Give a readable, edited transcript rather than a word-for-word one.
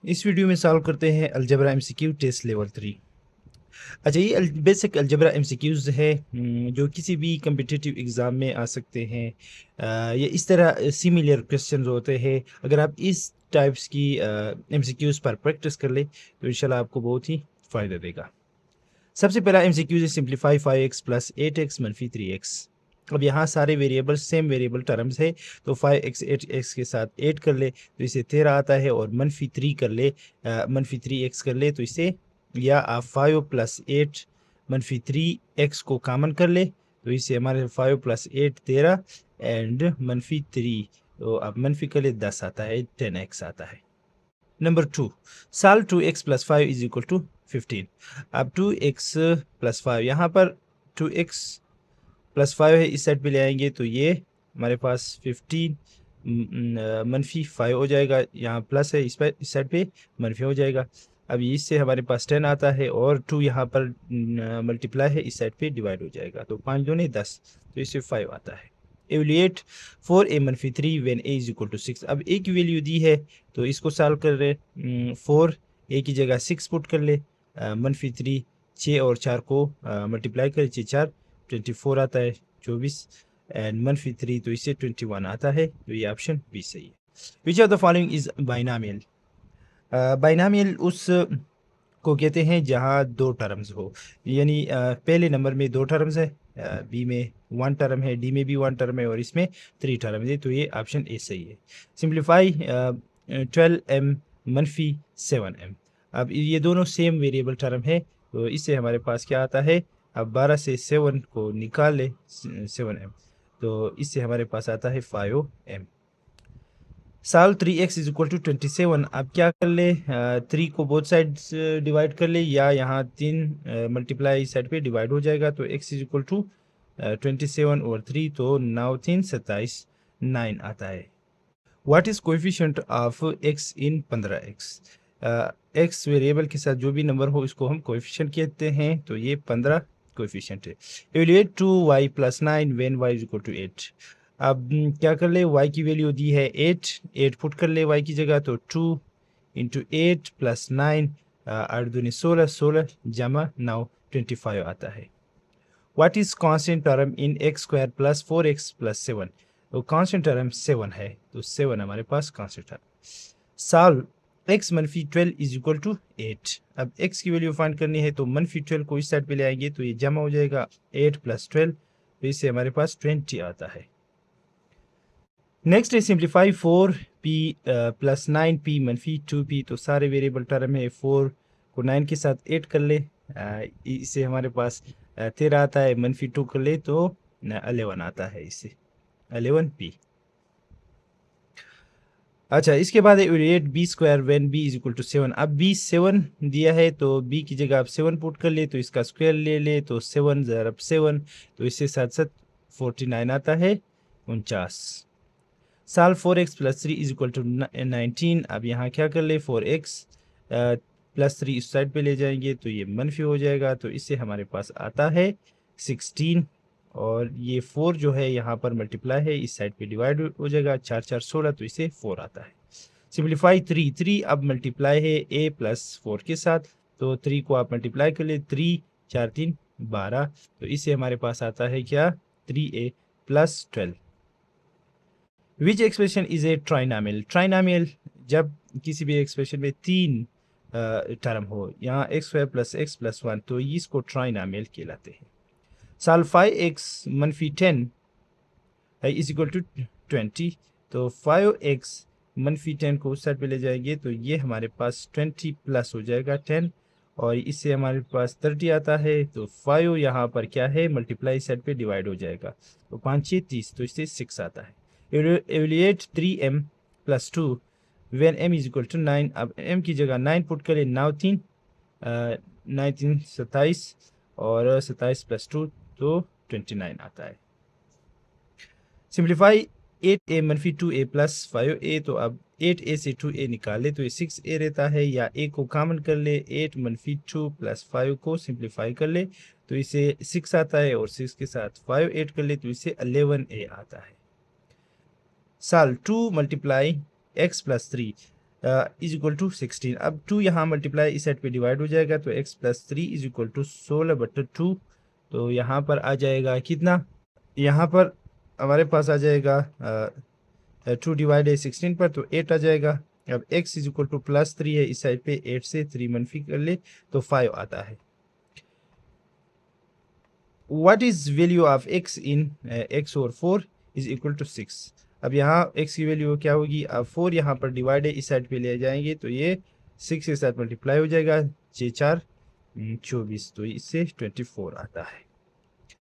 इस वीडियो में सॉल्व करते हैं अलजेब्रा एमसीक्यू टेस्ट लेवल 3। अच्छा, ये बेसिक अलजेब्रा एमसीक्यूज है जो किसी भी कम्पिटिटिव एग्ज़ाम में आ सकते हैं। ये इस तरह सिमिलर क्वेश्चंस होते हैं। अगर आप इस टाइप्स की एमसीक्यूज पर प्रैक्टिस कर ले तो इंशाल्लाह आपको बहुत ही फ़ायदा देगा। सबसे पहला एमसीक्यूज है सिंप्लीफाई 5x प्लस 8x मनफी 3x। अब यहाँ सारे वेरिएबल सेम वेरिएबल टर्म्स है, तो 5x 8x के साथ 8 कर ले तो इसे 13 आता है, और मनफी 3 कर ले मनफी 3x कर ले तो इसे, या आप 5 प्लस 8 मनफी 3x को कॉमन कर ले तो इसे हमारे 5 प्लस 8 13 एंड मनफी 3, तो अब मनफी कर ले 10 आता है, 10x आता है। नंबर 2, साल 2x plus 5 is equal to 15। अब 2x प्लस 5, यहाँ पर 2x प्लस 5 है, इस साइड पे ले आएंगे तो ये हमारे पास 15 मनफी 5 हो जाएगा। यहाँ प्लस है, इस साइड पे मनफी हो जाएगा। अब इससे हमारे पास 10 आता है, और 2 यहाँ पर मल्टीप्लाई है, इस साइड पे डिवाइड हो जाएगा, तो 5 दूनी 10, तो इससे 5 आता है। एवलिएट 4a मनफी 3 when a is equal to 6। अब a की वैल्यू दी है तो इसको सॉल्व कर रहे। 4 a की जगह 6 पुट कर ले, मनफी 3 6 और 4 को मल्टीप्लाई करें, 6 4 24 आता है, 24 एंड मनफी 3 तो इससे 21 आता है, तो ये ऑप्शन बी सही है। Which of the following is binomial. Binomial उस को कहते हैं जहाँ दो टर्म्स हो, यानी पहले नंबर में दो टर्म्स है, बी में वन टर्म है, डी में भी वन टर्म है, और इसमें 3 टर्म है, तो ये ऑप्शन ए सही है। सिंप्लीफाई 12m मनफी 7m। अब ये दोनों सेम वेरिएबल टर्म है, तो इससे हमारे पास क्या आता है, अब 12 से 7 को निकाल ले 7m, तो इससे हमारे पास आता है 5m। साल 3x इज इक्वल टू 27। अब क्या कर ले, 3 को बोथ साइड डिवाइड कर ले, या यहाँ 3 मल्टीप्लाई इस साइड पे डिवाइड हो जाएगा, तो x इज इक्वल टू 27 और 3, तो 9 3 27 9 आता है। What is coefficient of x in 15x। x variable के साथ जो भी नंबर हो इसको हम कोएफिशिएंट कहते हैं, तो ये 15 कोएफिशिएंट है। Evaluate 2y plus 9 when y is equal to 8। अब क्या कर ले, y की वैल्यू दी है 8 पुट कर ले y की जगह, तो 2 इंटू 8 प्लस 9, 8 दूनी 16 16 जमा 9 25 आता है। What is constant term in x square plus 4x plus 7। तो कांस्टेंट टर्म 7 है, तो 7 हमारे पास कांस्टेंट टर्म। साल x मनफी 12 इज इक्वल टू 8। अब x की वैल्यू फाइंड करनी है, तो मनफी 12 को इस साइड पे ले आएंगे, तो ये जमा हो जाएगा 8 प्लस 12, तो इससे हमारे पास 20 आता है। नेक्स्ट है सिंप्लीफाई 4p प्लस 9p मनफी 2p। तो सारे वेरिएबल टर्म है, 4 को 9 के साथ 8 कर ले, इससे हमारे पास 13 आता है, मनफी 2 कर ले तो 11 आता है, इससे 11p। अच्छा, इसके बाद है eight b square when b is equal to 7। अब b 7 दिया है, तो b की जगह आप 7 पुट कर ले, तो इसका स्क्वायर ले ले, तो 7 ज़रब 7, तो इससे 7 7 49 आता है, 49। साल 4x plus 3 is equal to 19। अब यहाँ क्या कर ले, 4x प्लस 3 इस साइड पे ले जाएंगे, तो ये मनफी हो जाएगा, तो इससे हमारे पास आता है 16, और ये 4 जो है यहाँ पर मल्टीप्लाई है, इस साइड पे डिवाइड हो जाएगा, 4 4 16, तो इसे 4 आता है। सिंप्लीफाई 3 अब मल्टीप्लाई है a प्लस 4 के साथ, तो 3 को आप मल्टीप्लाई कर ले, 3 4 3 12, तो इससे हमारे पास आता है क्या, 3a plus 12। Which expression is a ट्राइनामियल। ट्राइनामियल जब किसी भी एक्सप्रेशन में 3 टर्म हो, यहाँ x square plus x plus 1, तो इसको ट्राइनामियल कहलाते हैं। साल 5x मनफी 10 है इज इक्वल टू 20, तो 5x मनफी 10 को उस साइड पे ले जाएंगे, तो ये हमारे पास 20 प्लस हो जाएगा 10, और इससे हमारे पास 30 आता है, तो 5 यहाँ पर क्या है, मल्टीप्लाई साइड पे डिवाइड हो जाएगा, तो 5 6 30, तो इससे 6 आता है। Evaluate 3m plus 2 when m is equal to 9। अब m की जगह 9 पुट करें, 9 3 9 3 27, और 27 प्लस 2 तो 29 आता है। सिंप्लीफाई 8a मनफी 2a प्लस 5a। तो अब 8a से 2a निकाले तो ये 6a रहता है, या a को कॉमन कर ले, 8 मनफी 2 प्लस 5 को सिंप्लीफाई कर ले, तो इसे 6 आता है, और 6 के साथ 5 ऐड कर ले, तो इसे 11a आता है। साल 2 multiply x plus 3। Is equal to 16। अब 2 यहाँ मल्टीप्लाई इस साइड पे डिवाइड हो जाएगा, तो x plus 3 is equal to 16/2। तो यहाँ पर आ जाएगा कितना, यहाँ पर हमारे पास आ जाएगा 2 डिवाइड है 16 पर, तो 8 आ जाएगा। अब x is equal two plus 3 है, इस साइड पे 8 से 3 मनफी कर ले तो 5 आता है। What is value of x in x और 4 इज इक्वल टू 6। अब यहाँ x की वैल्यू क्या होगी, अब 4 यहाँ पर डिवाइड है, इस साइड पे ले जाएंगे तो ये 6 के साथ मल्टीप्लाई हो जाएगा, 6 4 24, तो इससे 24 आता है।